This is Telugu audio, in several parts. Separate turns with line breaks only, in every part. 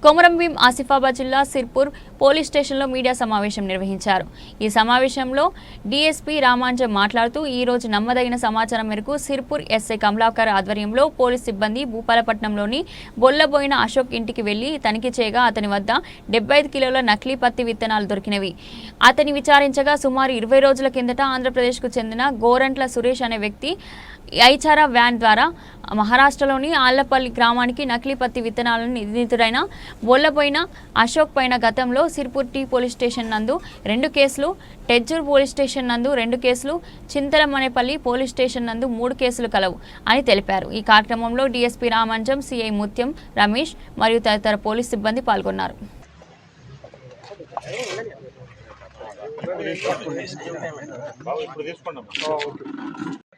కొమరంభీం ఆసిఫాబాద్ జిల్లా సిర్పూర్ పోలీస్ స్టేషన్లో మీడియా సమావేశం నిర్వహించారు। ఈ సమావేశంలో డీఎస్పీ రామాంజం మాట్లాడుతూ ఈ రోజు నమ్మదగిన సమాచారం మేరకు సిర్పూర్ ఎస్ఐ కమలాకర్ ఆధ్వర్యంలో పోలీస్ సిబ్బంది భూపాలపట్నంలోని బొల్లబోయిన అశోక్ ఇంటికి వెళ్లి తనిఖీ చేయగా అతని వద్ద 75 కిలోల నకిలీ పత్తి విత్తనాలు దొరికినవి। అతని విచారించగా సుమారు 20 రోజుల కిందట ఆంధ్రప్రదేశ్కు చెందిన గోరంట్ల సురేష్ అనే వ్యక్తి ఐచారా వ్యాన్ ద్వారా మహారాష్ట్రలోని ఆళ్లపల్లి గ్రామానికి నకిలీ పత్తి విత్తనాలను నిందితుడైన బొల్లబోయిన అశోక్ పైన గతంలో సిర్పూర్ టీ పోలీస్ స్టేషన్ నందు 2 కేసులు, టెజ్జూర్ పోలీస్ స్టేషన్ నందు 2 కేసులు, చింతలమనేపల్లి పోలీస్ స్టేషన్ నందు 3 కేసులు కలవు అని తెలిపారు। ఈ కార్యక్రమంలో డీఎస్పీ రామాంజం, సిఐ ముత్యం, రమేష్ మరియు తదితర పోలీస్ సిబ్బంది పాల్గొన్నారు।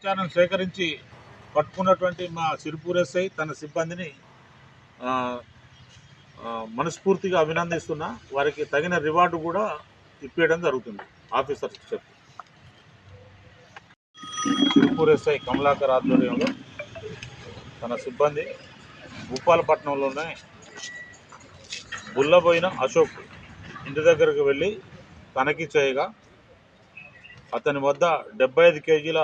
సమాచారం సేకరించి పట్టుకున్నటువంటి మా సిర్పూర్ ఎస్ఐ తన సిబ్బందిని మనస్ఫూర్తిగా అభినందిస్తున్నా। వారికి తగిన రివార్డు కూడా ఇప్పించడం జరుగుతుంది ఆఫీసర్స్ చెప్పి। సిర్పూర్ ఎస్ఐ కమలాకర్ ఆధ్వర్యంలో తన సిబ్బంది భూపాలపట్నంలోనే బుల్లబోయిన అశోక్ ఇంటి దగ్గరకు వెళ్ళి తనిఖీ చేయగా అతని వద్ద 75 కేజీల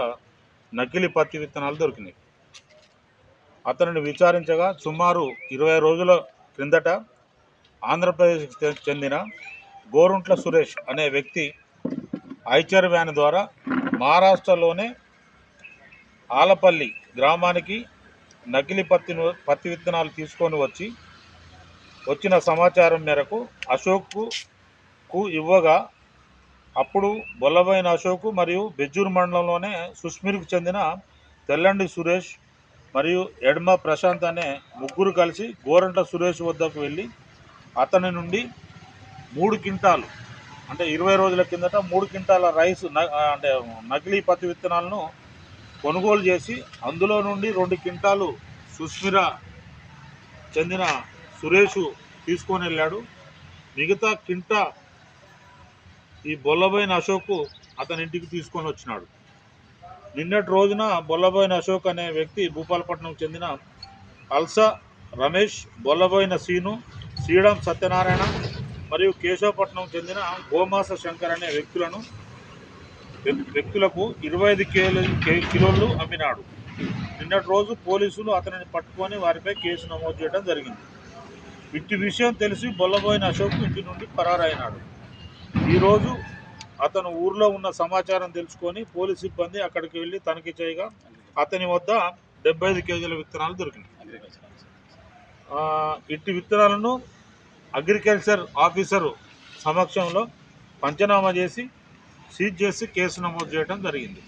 నకిలీ పత్తి విత్తనాలు దొరికినాయి। అతనిని విచారించగా సుమారు 20 రోజుల క్రిందట ఆంధ్రప్రదేశ్కి చెందిన గోరంట్ల సురేష్ అనే వ్యక్తి ఐచర్ వ్యాన్ ద్వారా మహారాష్ట్రలోనే ఆలపల్లి గ్రామానికి నకిలీ పత్తి విత్తనాలు తీసుకొని వచ్చిన సమాచారం మేరకు అశోక్కు ఇవ్వగా అప్పుడు బొల్లబోయిన అశోక్ మరియు బెజ్జూర్ మండలంలోనే సుస్మిర్కు చెందిన తెల్లండి సురేష్ మరియు ఎడమ ప్రశాంత్ అనే ముగ్గురు కలిసి గోరంట్ల సురేష్ వద్దకు వెళ్ళి అతని నుండి 3 క్వింటాలు అంటే 20 రోజుల కిందట 3 క్వింటాల రైస్ అంటే నకిలీ పత్తి విత్తనాలను కొనుగోలు చేసి అందులో నుండి 2 క్వింటాలు సుస్మిర చెందిన సురేష్ తీసుకొని వెళ్ళాడు। మిగతా క్వింటా ఈ బొల్లబోయిన అశోక్ అతని ఇంటికి తీసుకొని వచ్చినాడు। నిన్నటి రోజున బొల్లబోయిన అశోక్ అనే వ్యక్తి భూపాలపట్నంకు చెందిన అల్సా రమేష్, బొల్లబోయిన సీను, శ్రీరామ్ సత్యనారాయణ మరియు కేశవపట్నం చెందిన గోమాస శంకర్ అనే వ్యక్తులకు 25 కిలోలు అమ్మినాడు। నిన్నటి రోజు పోలీసులు అతనిని పట్టుకొని వారిపై కేసు నమోదు చేయడం జరిగింది। ఇట్టి విషయం తెలిసి బొల్లబోయిన అశోక్ ఇంటి నుండి పరారైనాడు। ఈరోజు అతను ఊర్లో ఉన్న సమాచారం తెలుసుకొని పోలీస్ సిబ్బంది అక్కడికి వెళ్ళి తనిఖీ చేయగా అతని వద్ద 75 కేజీల విత్తనాలు దొరికినాయి। ఇట్టి విత్తనాలను అగ్రికల్చర్ ఆఫీసరు సమక్షంలో పంచనామా చేసి సీజ్ చేసి కేసు నమోదు చేయడం జరిగింది।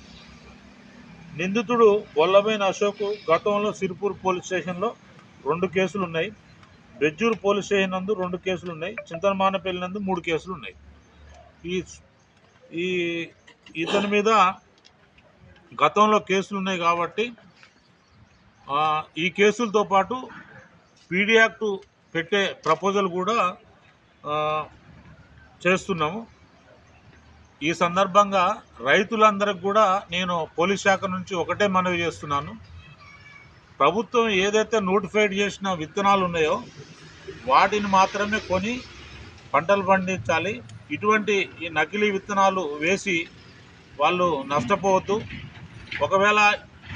నిందితుడు బొల్లబోయిన అశోక్ గతంలో సిర్పూర్ పోలీస్ స్టేషన్లో 2 కేసులు ఉన్నాయి, బెజ్జూర్ పోలీస్ స్టేషన్ నందు 2 కేసులు ఉన్నాయి, చింతలమానేపల్లి నందు 3 కేసులు ఉన్నాయి। ఇతని మీద గతంలో కేసులు ఉన్నాయి కాబట్టి ఈ కేసులతో పాటు పీడీ యాక్ట్ పెట్టే ప్రపోజల్ కూడా చేస్తున్నాము। ఈ సందర్భంగా రైతులందరికి కూడా నేను పోలీస్ శాఖ నుంచి ఒకటే మనవి చేస్తున్నాను, ప్రభుత్వం ఏదైతే నోటిఫైడ్ చేసిన విత్తనాలు ఉన్నాయో వాటిని మాత్రమే కొని పంటలు పండించాలి। ఇటువంటి ఈ నకిలీ విత్తనాలు వేసి వాళ్ళు నష్టపోవద్దు। ఒకవేళ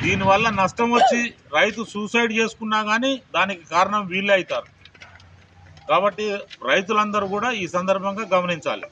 దీనివల్ల నష్టం వచ్చి రైతు సూసైడ్ చేసుకున్నా కానీ దానికి కారణం వీళ్ళే అవుతారు కాబట్టి రైతులందరూ కూడా ఈ సందర్భంగా గమనించాలి।